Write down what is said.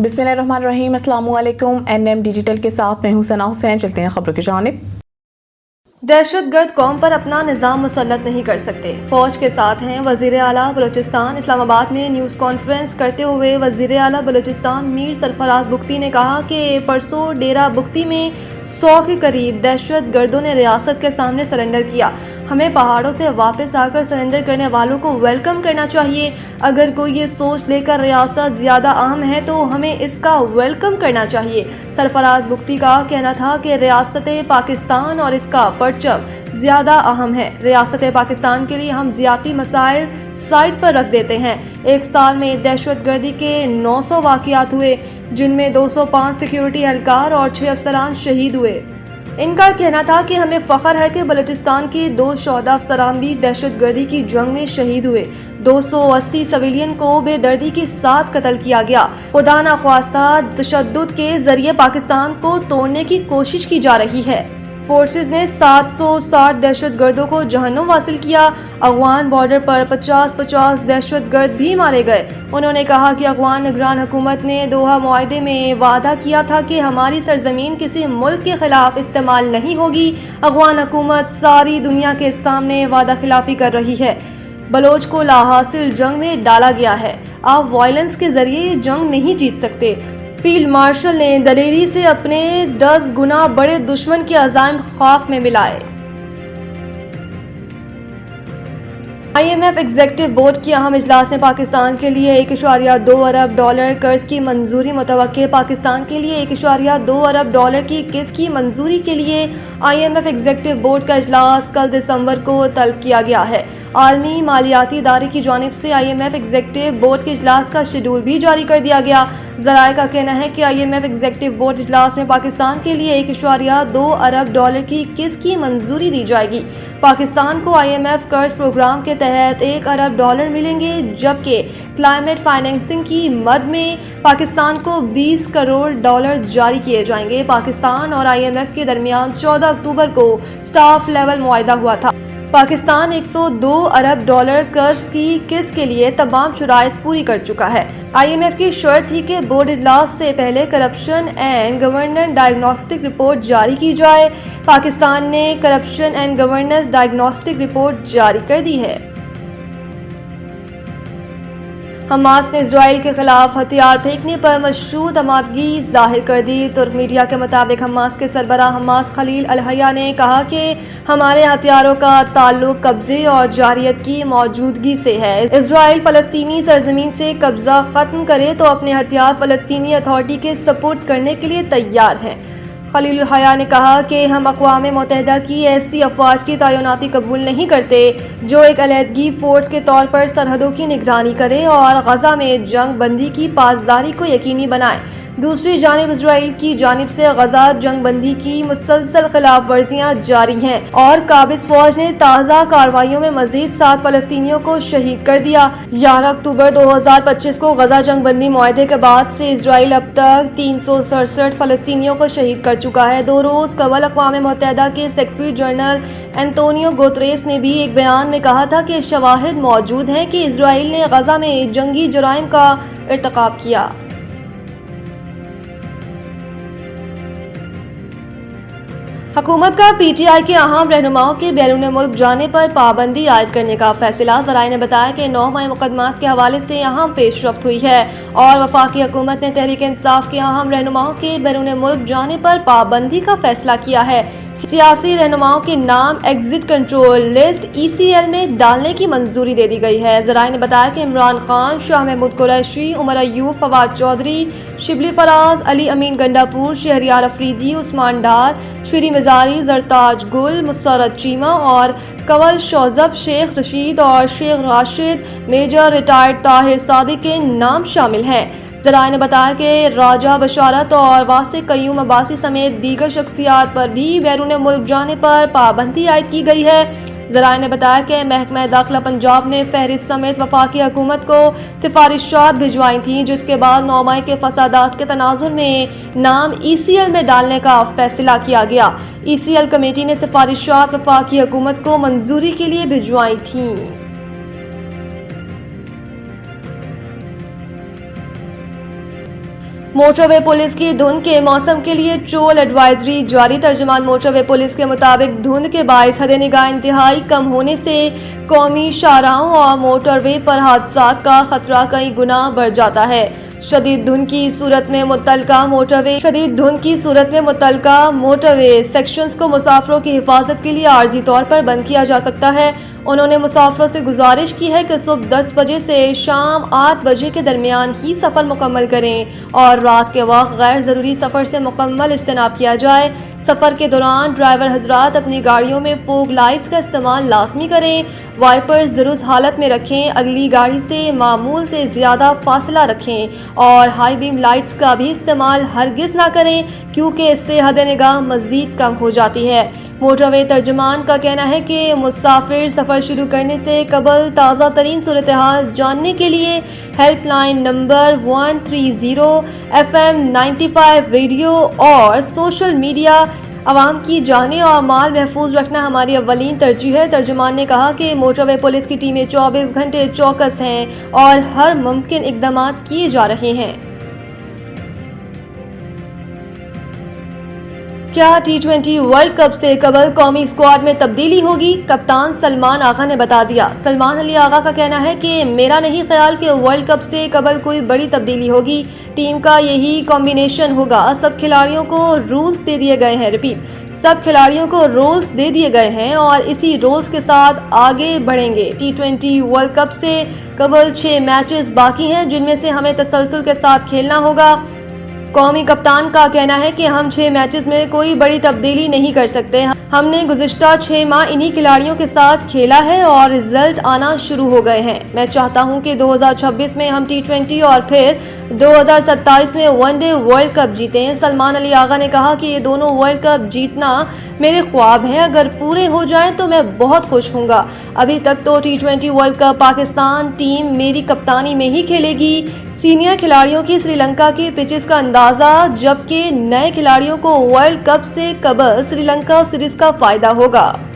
बिस्मिल्लाहिर्रहमानिर्रहीम। अस्सलाम वालेकुम। NM डिजिटल के साथ मैं हूं सना हुसैन। चलते हैं खबरों की जानिब। दहशतगर्द कौम पर अपना निज़ाम मुसल्लत नहीं कर सकते, फौज के साथ हैं वज़ीर आला बलूचिस्तान। इस्लामाबाद में न्यूज़ कॉन्फ्रेंस करते हुए वज़ीर आला बलूचिस्तान मीर सरफराज बुख्ती ने कहा कि परसों डेरा बुख्ती में 100 के करीब दहशत गर्दों ने रियासत के सामने सरेंडर किया। हमें पहाड़ों से वापस आकर सरेंडर करने वालों को वेलकम करना चाहिए। अगर कोई ये सोच लेकर रियासत ज़्यादा अहम है तो हमें इसका वेलकम करना चाहिए। सरफराज बुख्ती का कहना था कि रियासत पाकिस्तान और इसका परचम ज़्यादा अहम है। रियासत पाकिस्तान के लिए हम ज़ियाती मसाइल साइड पर रख देते हैं। एक साल में दहशत गर्दी के 900 वाक़यात हुए, जिनमें 205 सिक्योरिटी एहलकार और 6 अफसरान शहीद हुए। इनका कहना था कि हमें फ़ख्र है कि बलूचिस्तान के 2 शोहदा अफसरान भी दहशत गर्दी की जंग में शहीद हुए। 280 सिविलियन को बेदर्दी के साथ कत्ल किया गया। खुदा न ख्वास्ता तशद्दुद के जरिए पाकिस्तान को तोड़ने की कोशिश की जा रही है। फोर्सेस ने 760 दहशत गर्दों को जहन्नुम वासिल किया। अफगान बॉर्डर पर 50 दहशत गर्द भी मारे गए। उन्होंने कहा कि अफगान निगरान हुकूमत ने दोहा मुआहदे में वादा किया था कि हमारी सरजमीन किसी मुल्क के खिलाफ इस्तेमाल नहीं होगी। अफगान हुकूमत सारी दुनिया के सामने वादा खिलाफी कर रही है। बलोच को लाहासिल जंग में डाला गया है। आप वायलेंस के जरिए ये जंग नहीं जीत सकते। फील्ड मार्शल ने दलेरी से अपने 10 गुना बड़े दुश्मन के अज़ाइम खाक में मिलाए। IMF एग्जीक्यूटिव बोर्ड की अहम इजलास ने पाकिस्तान के लिए 1.2 अरब डॉलर कर्ज की मंजूरी मुतवक्के। पाकिस्तान के लिए 1.2 अरब डॉलर की किस्त की मंजूरी के लिए IMF एग्जीक्यूटिव बोर्ड का इजलास कल दिसंबर को तलब किया गया है। आलमी मालियाती इदारे की जानिब से IMF एग्जीक्यूटिव बोर्ड के इजलास का शेड्यूल भी जारी कर दिया गया। ज़राए का कहना है कि IMF एग्जीक्यूटिव बोर्ड इजलास में पाकिस्तान के लिए 1.2 अरब डॉलर की किस्त की मंजूरी दी जाएगी। पाकिस्तान को IMF कर्ज प्रोग्राम के तहत 1 अरब डॉलर मिलेंगे, जबकि क्लाइमेट फाइनेंसिंग की मद में पाकिस्तान को 20 करोड़ डॉलर जारी किए जाएंगे। पाकिस्तान और IMF के दरमियान 14 अक्टूबर को स्टाफ लेवल मुआहदा हुआ था। पाकिस्तान 102 अरब डॉलर कर्ज की किस्त के लिए तमाम शराइत पूरी कर चुका है। IMF की शर्त थी कि बोर्ड इजलास से पहले corruption and governance diagnostic report जारी की जाए। पाकिस्तान ने corruption and governance diagnostic report जारी कर दी है। हमास ने इजराइल के खिलाफ हथियार फेंकने पर मशरूत आमादगी जाहिर कर दी। तुर्क मीडिया के मुताबिक हमास के सरबराह हमास खलील अल-हया ने कहा कि हमारे हथियारों का ताल्लुक कब्जे और जारियत की मौजूदगी से है। इजराइल फलस्तीनी सरजमीन से कब्जा खत्म करे तो अपने हथियार फलस्तीनी अथॉरिटी के सपुर्द करने के लिए तैयार हैं। खलील अल-हया ने कहा कि हम अक़वाम मुत्तहिदा की ऐसी अफवाज की तैनाती कबूल नहीं करते जो एक अलहदगी फोर्स के तौर पर सरहदों की निगरानी करे और गजा में जंग बंदी की पासदारी को यकीनी बनाए। दूसरी जानिब इजराइल की जानिब से गजा जंग बंदी की मुसलसल खिलाफ वर्जियाँ जारी हैं और काबिज फौज ने ताज़ा कार्रवाइयों में मजीद 7 फलस्तीनियों को शहीद कर दिया। 11 अक्टूबर 2025 को गजा जंग बंदी मुआहदे के बाद से इजराइल अब तक 367 फलस्तीनियों को शहीद कर चुका है। 2 रोज़ कबल अक़वाम मुत्तहिदा के सेक्रेटरी जनरल एंटोनियो गुतरेस ने भी एक बयान में कहा था कि शवाहिद मौजूद हैं कि इजराइल ने गजा में जंगी जराइम का इर्तिकाब किया। हुकूमत का PTI के अहम रहनुमाओं के बैरून मुल्क जाने पर पाबंदी आयद करने का फैसला। ज़राए ने बताया कि 9 मई मुकदमात के हवाले से अहम पेशरफ्त हुई है और वफाकी हुकूमत ने तहरीक इंसाफ के अहम रहनुमाओं के बैरून मुल्क जाने पर पाबंदी का फैसला किया है। सियासी रहनुमाओं के नाम एग्जिट कंट्रोल लिस्ट ECL में डालने की मंजूरी दे दी गई है। ज़राए ने बताया कि इमरान खान, शाह महमूद कुरैशी, उमर अयूब, फवाद चौधरी, शिबली फराज, अली अमीन गंडापुर, शहरियार अफरीदी, उस्मान डार, श्री मिजारी, जरताज गुल, मुसर्रत चीमा और कवल शौजब, शेख रशीद और शेख राशिद, मेजर रिटायर्ड ताहिर सादिक के नाम शामिल हैं। ज़राए ने बताया कि राजा बशारत और वासिक कयूम अब्बासी समेत दीगर शख्सियात पर भी बैरून मुल्क जाने पर पाबंदी आयद की गई है। ज़राए ने बताया कि महकमा दाखिला पंजाब ने फहरिस्त समेत वफाकी हुकूमत को सिफारिशात भिजवाई थी, जिसके बाद 9 मई के फसादात के तनाजुर में नाम ECL में डालने का फैसला किया गया। ECL कमेटी ने सिफारिशात वफाकी हुकूमत को मंजूरी के लिए भिजवाई थी। मोटरवे पुलिस की धुंध के मौसम के लिए ट्रोल एडवाइजरी जारी। तर्जुमान मोटरवे पुलिस के मुताबिक धुंध के बायस हद निगाह इंतहाई कम होने से कौमी शाहराहों और मोटरवे पर हादसात का खतरा कई गुना बढ़ जाता है। शदीद धुंध की सूरत में मुतल्लका मोटरवे सेक्शंस को मुसाफिरों की हिफाजत के लिए आर्जी तौर पर बंद किया जा सकता है। उन्होंने मुसाफिरों से गुजारिश की है कि सुबह 10 बजे से शाम 8 बजे के दरमियान ही सफ़र मुकम्मल करें और रात के वक्त गैर ज़रूरी सफ़र से मुकम्मल इज्तनाब किया जाए। सफ़र के दौरान ड्राइवर हजरात अपनी गाड़ियों में फोग लाइट्स का इस्तेमाल लाजमी करें, वाइपर्स दुरुस्त हालत में रखें, अगली गाड़ी से मामूल से ज़्यादा फासला रखें और हाई बीम लाइट्स का भी इस्तेमाल हरगिज़ ना करें क्योंकि इससे हद निगाह मज़ीद कम हो जाती है। मोटरवे तर्जुमान का कहना है कि मुसाफिर सफ़र शुरू करने से कबल ताज़ा तरीन सूरत हाल जानने के लिए हेल्पलाइन नंबर 130 FM 95 रेडियो और सोशल मीडिया आवाम की जाने और माल महफूज रखना हमारी अव्वलीन तरजीह है। तर्जुमान ने कहा कि मोटरवे पुलिस की टीमें 24 घंटे चौकस हैं और हर मुमकिन इक़दाम किए जा रहे हैं। क्या T20 वर्ल्ड कप से कबल कौमी स्क्वाड में तब्दीली होगी? कप्तान सलमान आगा ने बता दिया। सलमान अली आगा का कहना है कि मेरा नहीं ख्याल कि वर्ल्ड कप से कबल कोई बड़ी तब्दीली होगी। टीम का यही कॉम्बिनेशन होगा। सब खिलाड़ियों को रूल्स दे दिए गए हैं। सब खिलाड़ियों को रोल्स दे दिए गए हैं और इसी रोल्स के साथ आगे बढ़ेंगे। T20 वर्ल्ड कप से कबल 6 मैचेस बाकी हैं जिनमें से हमें तसलसल के साथ खेलना होगा। कौमी कप्तान का कहना है कि हम 6 मैचेस में कोई बड़ी तब्दीली नहीं कर सकते। हमने गुज़िश्ता 6 माह इन्हीं खिलाड़ियों के साथ खेला है और रिजल्ट आना शुरू हो गए हैं। मैं चाहता हूं कि 2026 में हम T20 और फिर 2027 में वनडे वर्ल्ड कप जीतें। सलमान अली आगा ने कहा कि ये दोनों वर्ल्ड कप जीतना मेरे ख्वाब हैं। अगर पूरे हो जाएं तो मैं बहुत खुश हूँगा। अभी तक तो T20 world cup Pakistan team मेरी कप्तानी में ही खेलेगी। सीनियर खिलाड़ियों की श्रीलंका की पिचेस का अंदाज़ा, जबकि नए खिलाड़ियों को वर्ल्ड कप से कबल श्रीलंका सीरीज़ का फ़ायदा होगा।